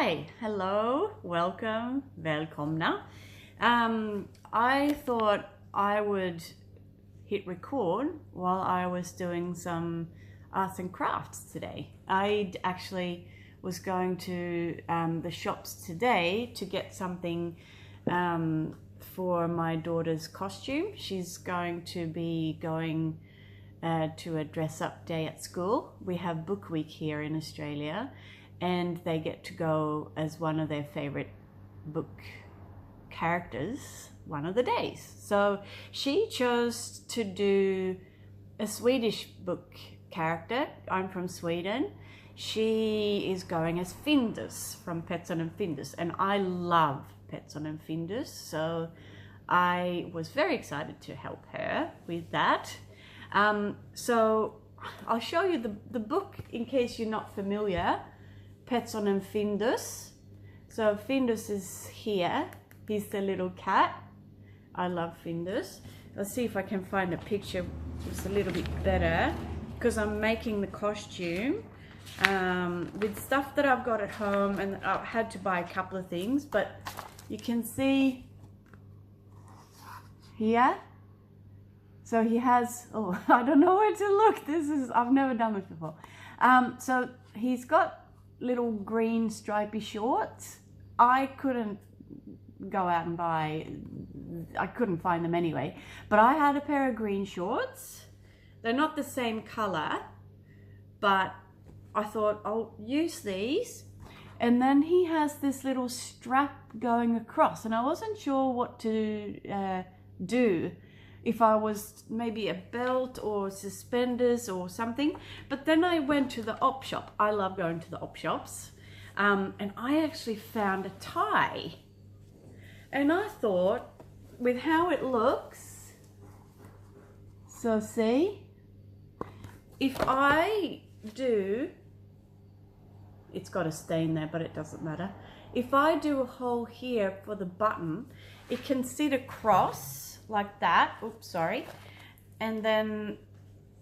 Hi, hello, welcome, välkomna. I thought I would hit record while I was doing some arts and crafts today. I actually was going to the shops today to get something for my daughter's costume. She's going to be going to a dress-up day at school. We have Book Week here in Australia, and they get to go as one of their favorite book characters one of the days. So she chose to do a Swedish book character. I'm from Sweden. She is going as Findus from Petson and Findus, and I love Petson and Findus, so I was very excited to help her with that. So I'll show you the book in case you're not familiar. Petson and Findus. So Findus is here. He's the little cat. I love Findus. Let's see if I can find a picture just a little bit better, because I'm making the costume with stuff that I've got at home, and I had to buy a couple of things, but you can see here. So he has, oh, I don't know where to look. I've never done this before. So he's got little green stripy shorts. I couldn't go out and I couldn't find them anyway, but I had a pair of green shorts. They're not the same color, but I thought I'll use these. And then he has this little strap going across, and I wasn't sure what to do, if I was maybe a belt or suspenders or something. But then I went to the op shop. I love going to the op shops. And I actually found a tie. And I thought, with how it looks, so see, if I do, it's got a stain there, but it doesn't matter. If I do a hole here for the button, it can sit across like that. Oops, sorry. And then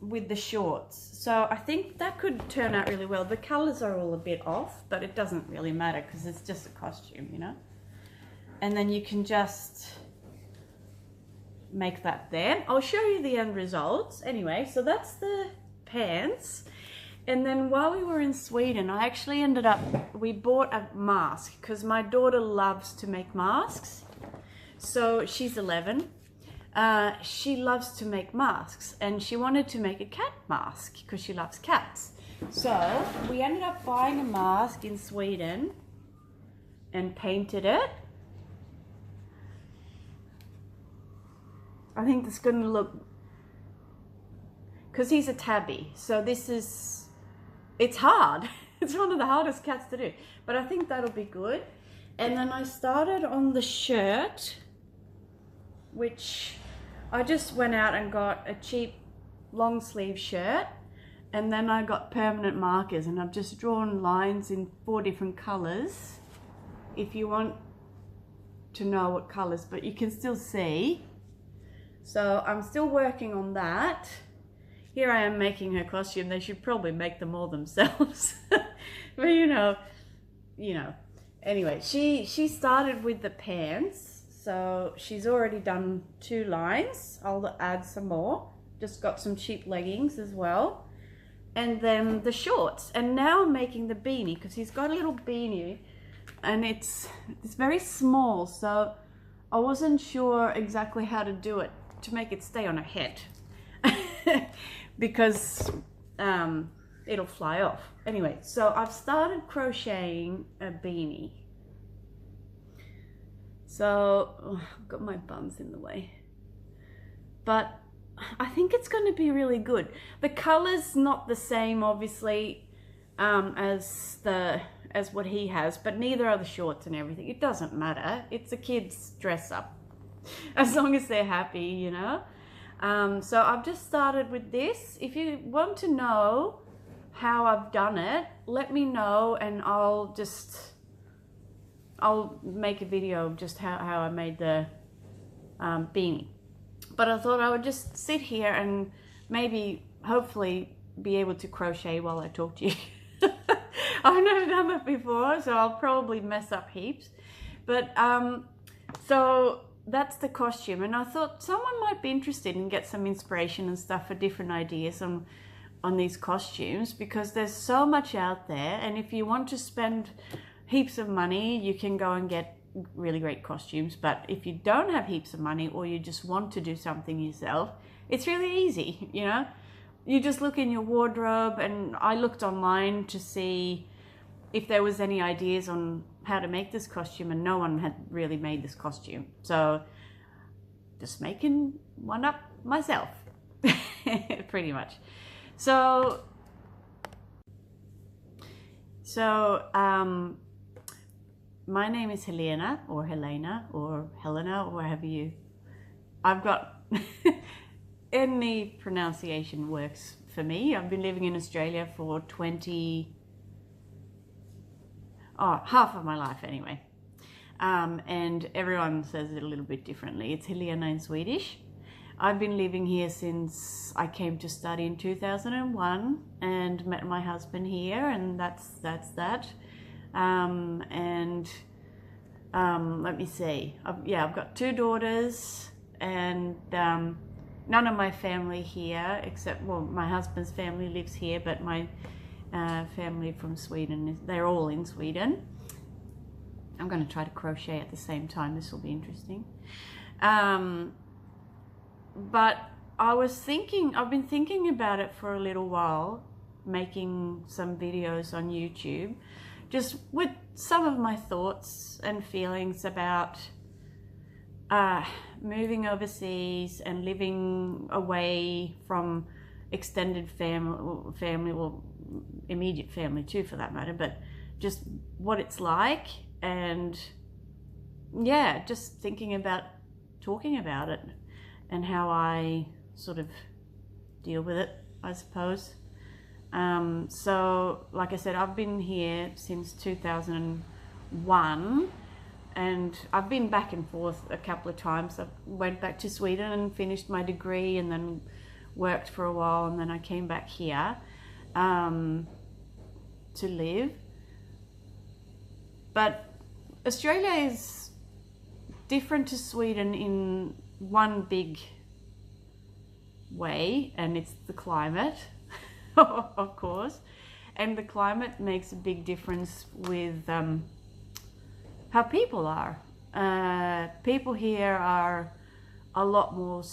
with the shorts. So I think that could turn out really well. The colors are all a bit off, but it doesn't really matter because it's just a costume, you know. And then you can just make that there. I'll show you the end results. Anyway, so that's the pants. And then while we were in Sweden, I actually we bought a mask because my daughter loves to make masks. So she's 11. She loves to make masks, and she wanted to make a cat mask because she loves cats. So we ended up buying a mask in Sweden and painted it. I think it's going to look, because he's a tabby, so it's hard. It's one of the hardest cats to do, but I think that'll be good. And then I started on the shirt, which I just went out and got a cheap long sleeve shirt, and then I got permanent markers, and I've just drawn lines in 4 different colors, if you want to know what colors, but you can still see. So I'm still working on that. Here I am making her costume. They should probably make them all themselves. But you know. Anyway, she started with the pants. So she's already done 2 lines. I'll add some more. Just got some cheap leggings as well. And then the shorts. And now I'm making the beanie, because he's got a little beanie, and it's very small. So I wasn't sure exactly how to do it to make it stay on her head. Because it'll fly off. Anyway, so I've started crocheting a beanie. So I've got my buns in the way, but I think it's going to be really good. The color's not the same, obviously, as what he has, but neither are the shorts and everything. It doesn't matter. It's a kid's dress up, as long as they're happy, you know. So I've just started with this. If you want to know how I've done it, let me know, and I'll make a video of just how I made the beanie. But I thought I would just sit here and maybe, hopefully, be able to crochet while I talk to you. I've never done that before, so I'll probably mess up heaps. But so that's the costume, and I thought someone might be interested and get some inspiration and stuff for different ideas on these costumes, because there's so much out there, and if you want to spend heaps of money, you can go and get really great costumes. But if you don't have heaps of money, or you just want to do something yourself, it's really easy, you know. You just look in your wardrobe, and I looked online to see if there was any ideas on how to make this costume, and no one had really made this costume. So just making one up myself, pretty much. So my name is Helena, or Helena, or Helena, or whatever you... I've got... any pronunciation works for me. I've been living in Australia for half of my life anyway. And everyone says it a little bit differently. It's Helena in Swedish. I've been living here since I came to study in 2001 and met my husband here, and that's that. Let me see. I've got 2 daughters, and none of my family here, except, well, my husband's family lives here, but my family from Sweden, they're all in Sweden. I'm going to try to crochet at the same time. This will be interesting. But I've been thinking about it for a little while, making some videos on YouTube, just with some of my thoughts and feelings about moving overseas and living away from extended family, well, immediate family too, for that matter, but just what it's like, and yeah, just thinking about talking about it and how I sort of deal with it, I suppose. So like I said, I've been here since 2001, and I've been back and forth a couple of times. I went back to Sweden and finished my degree, and then worked for a while, and then I came back here to live. But Australia is different to Sweden in one big way, and it's the climate, of course. And the climate makes a big difference with how people are. People here are a lot more,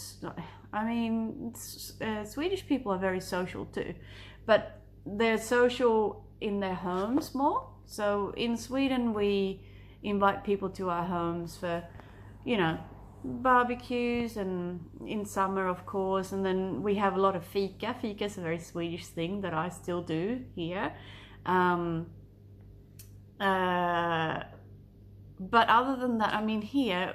I mean, Swedish people are very social too, but they're social in their homes more. So in Sweden, we invite people to our homes for, you know, barbecues, and in summer, of course, and then we have a lot of fika. Fika is a very Swedish thing that I still do here. But other than that, I mean, here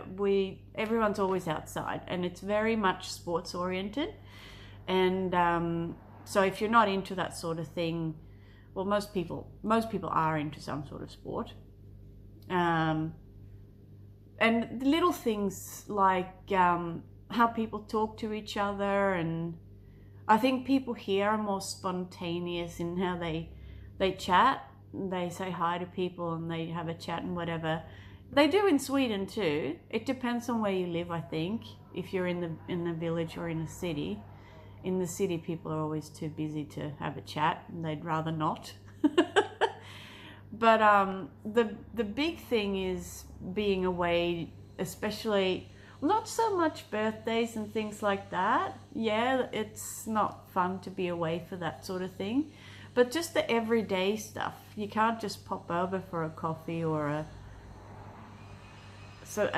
everyone's always outside, and it's very much sports oriented. And so if you're not into that sort of thing, well, most people are into some sort of sport. And the little things like how people talk to each other, and I think people here are more spontaneous in how they chat. They say hi to people and they have a chat and whatever. They do in Sweden too. It depends on where you live, I think. If you're in the village or in a city. In the city, people are always too busy to have a chat, and they'd rather not. But the big thing is being away, especially not so much birthdays and things like that. Yeah, it's not fun to be away for that sort of thing, but just the everyday stuff. You can't just pop over for a coffee or a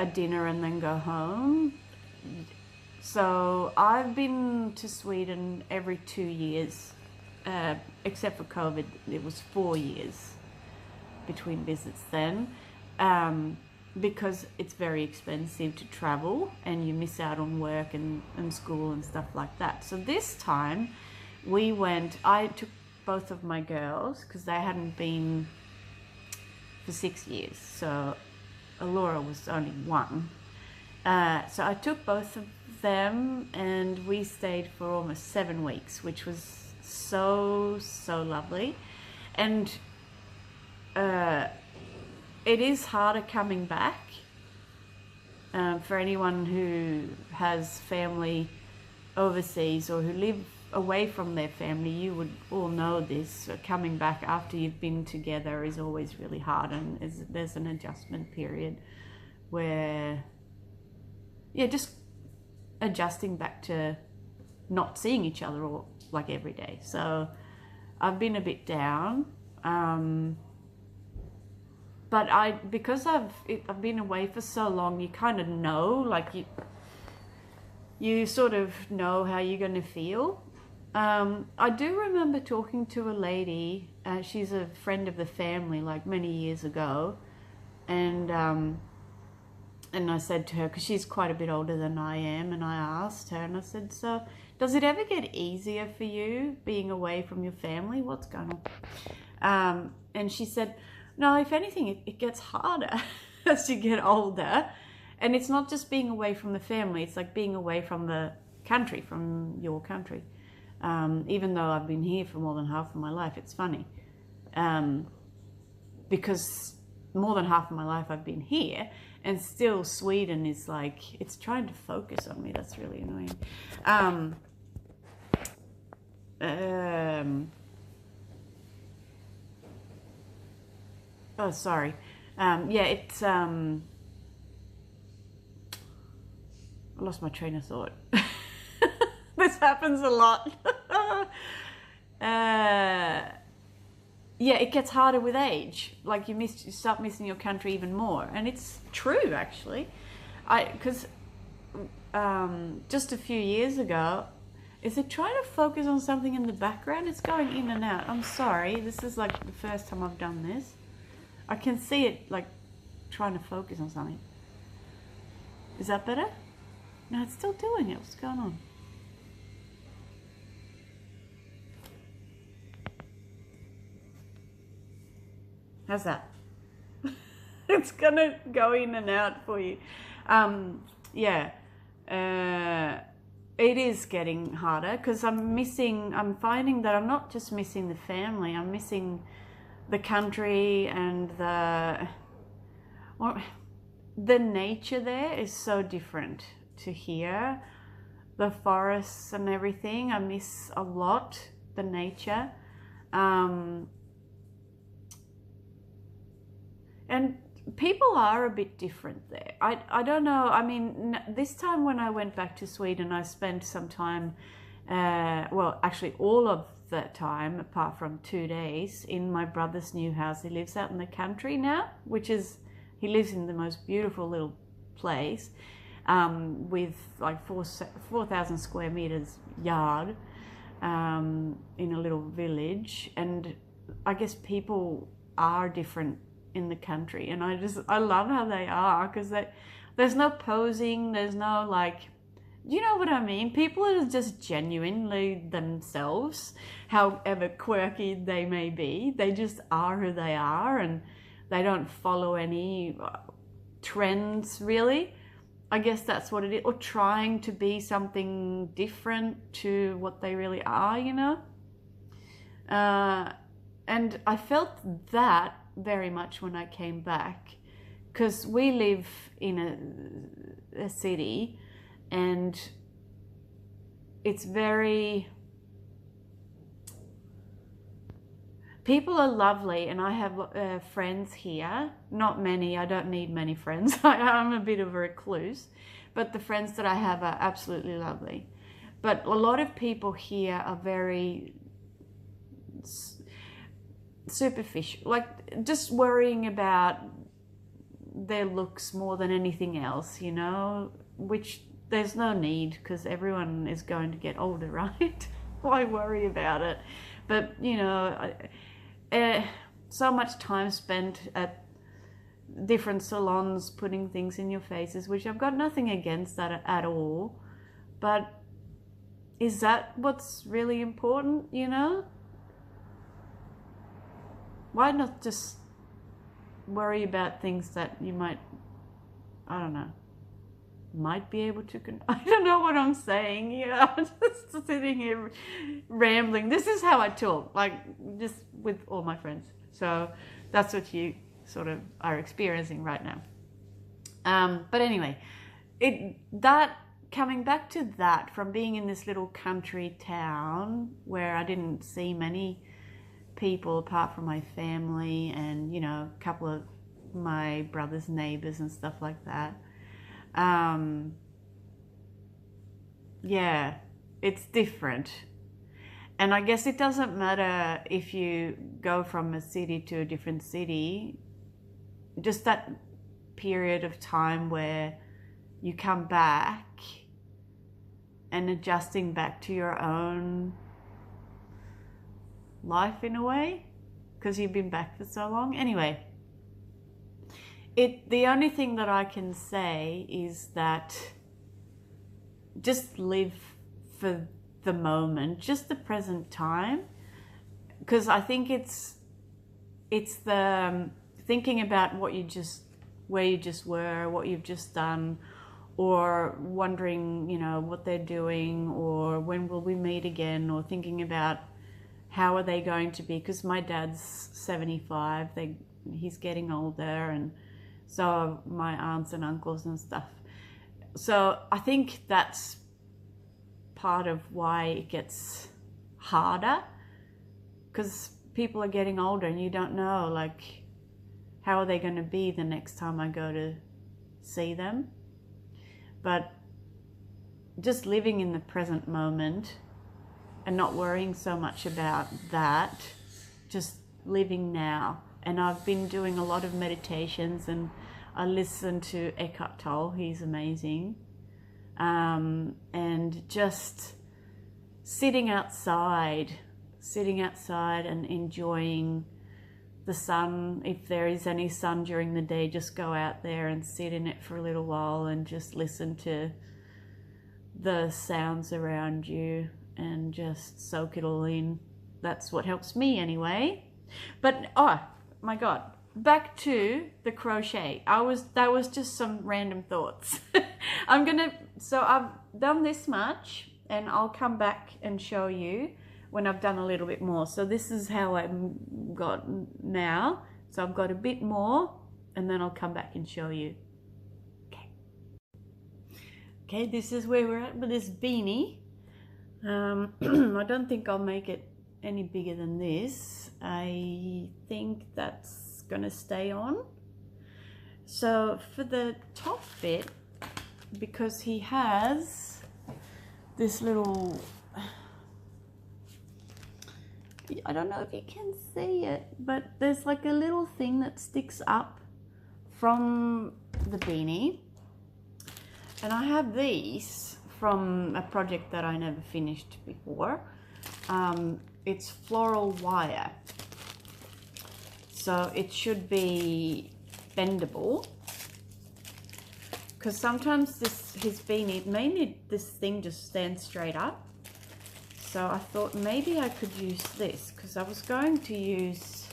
dinner and then go home. So I've been to Sweden every 2 years, except for COVID. It was 4 years between visits then, because it's very expensive to travel and you miss out on work and school and stuff like that. So this time I took both of my girls, because they hadn't been for 6 years. So Laura was only 1. So I took both of them, and we stayed for almost 7 weeks, which was so lovely. And it is harder coming back. For anyone who has family overseas or who live away from their family, you would all know this. Coming back after you've been together is always really hard, and there's an adjustment period where, yeah, just adjusting back to not seeing each other all like every day. So I've been a bit down, but because I've been away for so long, you kind of know, like you sort of know how you're going to feel. I do remember talking to a lady, she's a friend of the family, like many years ago, and I said to her, because she's quite a bit older than I am, and I asked her, and I said, so does it ever get easier for you being away from your family? What's going on? And she said, no, if anything, it gets harder as you get older. And it's not just being away from the family, it's like being away from the country, from your country. Even though I've been here for more than half of my life, it's funny. Because more than half of my life I've been here, and still Sweden is like, it's trying to focus on me. That's really annoying. Oh, sorry. Yeah, it's... I lost my train of thought. This happens a lot. Yeah, it gets harder with age. Like you start missing your country even more, and it's true actually. Because just a few years ago, is it trying to focus on something in the background? It's going in and out. I'm sorry. This is like the first time I've done this. I can see it like trying to focus on something. Is that better? No, it's still doing it. What's going on? How's that? It's gonna go in and out for you. Yeah, it is getting harder because I'm finding that I'm not just missing the family, I'm missing the country, and the nature there is so different to here. The forests and everything, I miss a lot, the nature. And people are a bit different there. I don't know. I mean, this time when I went back to Sweden, I spent some time, well, actually all of that time, apart from 2 days, in my brother's new house. He lives out in the country now, he lives in the most beautiful little place, with like 4,000 square meters yard, in a little village. And I guess people are different in the country, and I love how they are, because there's no posing, there's no like, you know what I mean? People are just genuinely themselves, however quirky they may be. They just are who they are, and they don't follow any trends really. I guess that's what it is, or trying to be something different to what they really are, you know? And I felt that very much when I came back, because we live in a city, and it's very, people are lovely, and I have friends here. Not many, I don't need many friends. I'm a bit of a recluse, but the friends that I have are absolutely lovely. But a lot of people here are very superficial, like just worrying about their looks more than anything else, you know, which there's no need, because everyone is going to get older, right? Why worry about it? But, you know, so much time spent at different salons putting things in your faces, which I've got nothing against that at all, but is that what's really important, you know? Why not just worry about things that you might, I don't know, might be able to, I don't know what I'm saying. Yeah, I'm just sitting here rambling. This is how I talk, like just with all my friends. So That's what you sort of are experiencing right now. But anyway, coming back to that, from being in this little country town where I didn't see many people apart from my family and, you know, a couple of my brother's neighbors and stuff like that. Yeah, it's different. And I guess it doesn't matter if you go from a city to a different city, just that period of time where you come back and adjusting back to your own life in a way, because you've been back for so long. Anyway, the only thing that I can say is that just live for the moment, just the present time, because I think it's the thinking about where you just were, what you've just done, or wondering, you know, what they're doing, or when will we meet again, or thinking about how are they going to be, because my dad's 75, he's getting older, and so are my aunts and uncles and stuff. So I think that's part of why it gets harder, because people are getting older and you don't know, like, how are they going to be the next time I go to see them. But just living in the present moment and not worrying so much about that, just living now. And I've been doing a lot of meditations, and I listen to Eckhart Tolle, he's amazing. And just sitting outside and enjoying the sun. If there is any sun during the day, just go out there and sit in it for a little while and just listen to the sounds around you and just soak it all in. That's what helps me anyway. But oh my God, back to the crochet. That was just some random thoughts. So I've done this much, and I'll come back and show you when I've done a little bit more. So this is how I've got now. So I've got a bit more, and then I'll come back and show you. Okay, this is where we're at with this beanie. I don't think I'll make it any bigger than this. I think that's gonna stay on. So for the top bit, because he has this little, I don't know if you can see it, but there's like a little thing that sticks up from the beanie. And I have these from a project that I never finished before. It's floral wire. So it should be bendable. Because sometimes his beanie, mainly this thing just stands straight up. So I thought maybe I could use this, because I was going to use,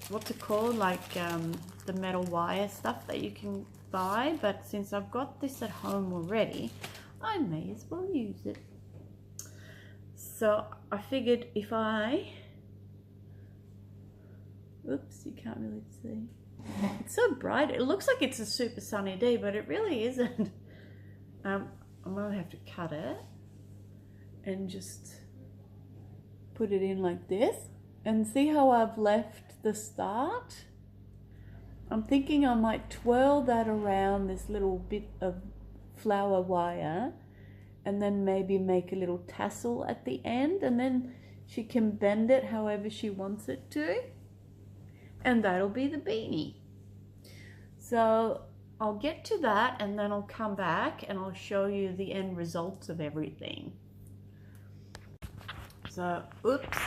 what's it called, like the metal wire stuff that you can buy, but since I've got this at home already, I may as well use it. So I figured if I, oops, you can't really see. It's so bright. It looks like it's a super sunny day, but it really isn't. I'm gonna have to cut it and just put it in like this, and see how I've left the start. I'm thinking I might twirl that around this little bit of flower wire, and then maybe make a little tassel at the end, and then she can bend it however she wants it to, and that'll be the beanie. So I'll get to that, and then I'll come back and I'll show you the end results of everything. So, oops,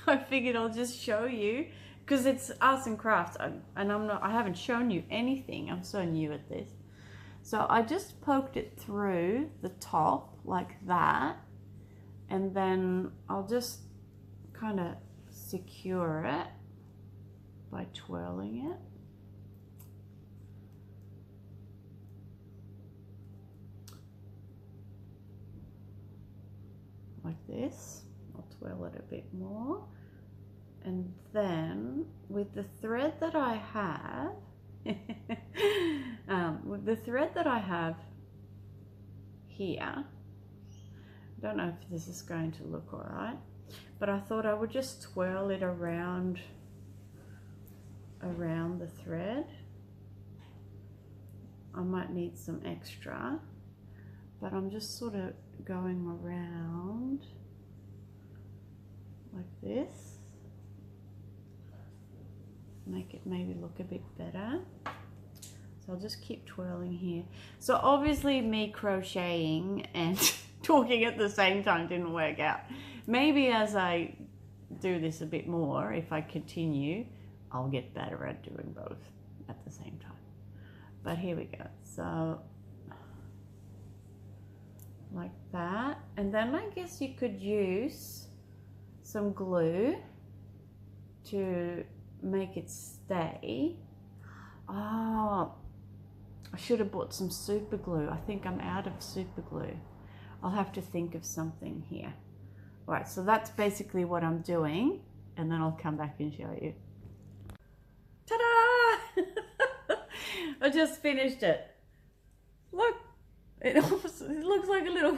I figured I'll just show you, because it's arts and crafts, and I haven't shown you anything. I'm so new at this. So I just poked it through the top like that, and then I'll just kind of secure it by twirling it. Like this. I'll twirl it a bit more. And then with the thread that I have, with the thread that I have here, I don't know if this is going to look all right, but I thought I would just twirl it around the thread. I might need some extra, but I'm just sort of going around like this. Make it maybe look a bit better. So I'll just keep twirling here. So obviously me crocheting and talking at the same time didn't work out. Maybe as I do this a bit more, if I continue, I'll get better at doing both at the same time. But here we go. So like that. And then I guess you could use some glue to make it stay. Oh, I should have bought some super glue. I think I'm out of super glue. I'll have to think of something here. Right, so that's basically what I'm doing, and then I'll come back and show you. Ta-da! I just finished it. Look, it looks like a little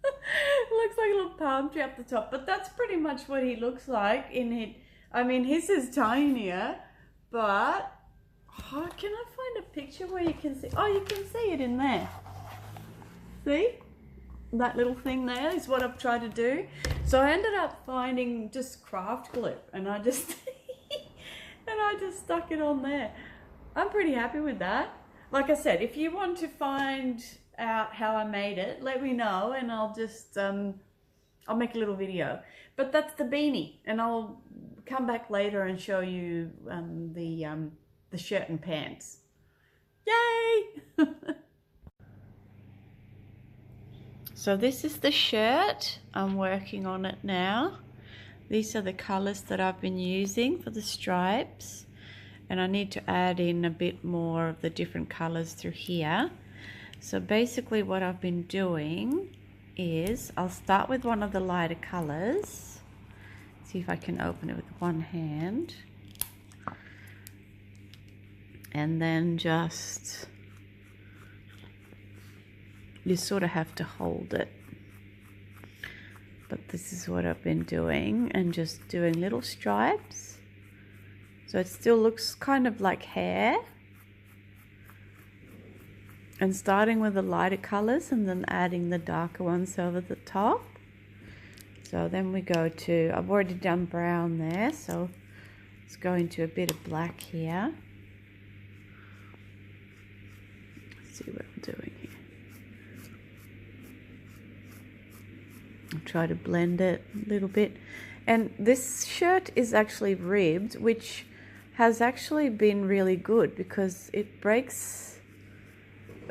it looks like a little palm tree up the top, but that's pretty much what he looks like in it. I mean, his is tinier, but oh, can I find a picture where you can see? Oh, you can see it in there. See? That little thing there is what I've tried to do. So I ended up finding just craft glue, and I just stuck it on there. I'm pretty happy with that. Like I said, if you want to find out how I made it, let me know, and I'll just I'll make a little video. But that's the beanie, and I'll come back later and show you the shirt and pants. Yay! So this is the shirt. I'm working on it now. These are the colors that I've been using for the stripes, and I need to add in a bit more of the different colors through here. So basically what I've been doing is I'll start with one of the lighter colors. See if I can open it with one hand, and then just you sort of have to hold it. But this is what I've been doing, and just doing little stripes so it still looks kind of like hair, and starting with the lighter colors and then adding the darker ones over the top. So then we go to, I've already done brown there, so let's go into a bit of black here. Let's see what I'm doing here. I'll try to blend it a little bit. And this shirt is actually ribbed, which has actually been really good because it breaks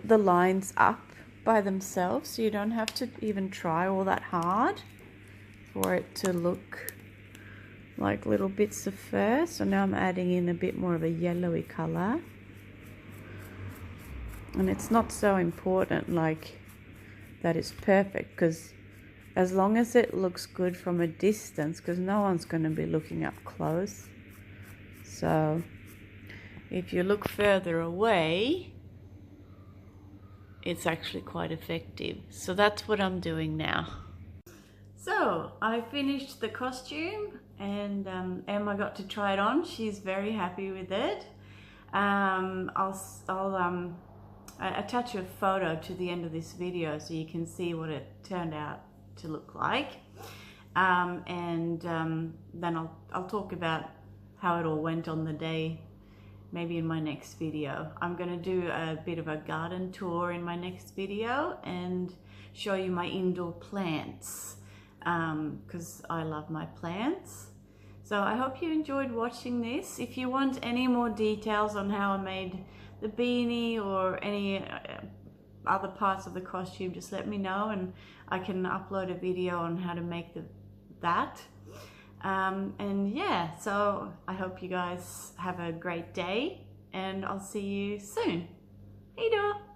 the lines up by themselves, so you don't have to even try all that hard for it to look like little bits of fur. So now I'm adding in a bit more of a yellowy color, and it's not so important like that it's perfect, because as long as it looks good from a distance, because no one's going to be looking up close. So if you look further away, it's actually quite effective. So that's what I'm doing now. So I finished the costume, and Emma got to try it on. She's very happy with it. I'll attach a photo to the end of this video so you can see what it turned out to look like, and then I'll talk about how it all went on the day, maybe in my next video. I'm going to do a bit of a garden tour in my next video and show you my indoor plants, because I love my plants. So I hope you enjoyed watching this. If you want any more details on how I made the beanie or any other parts of the costume, just let me know, and I can upload a video on how to make that. And yeah, so I hope you guys have a great day, and I'll see you soon. Hej då!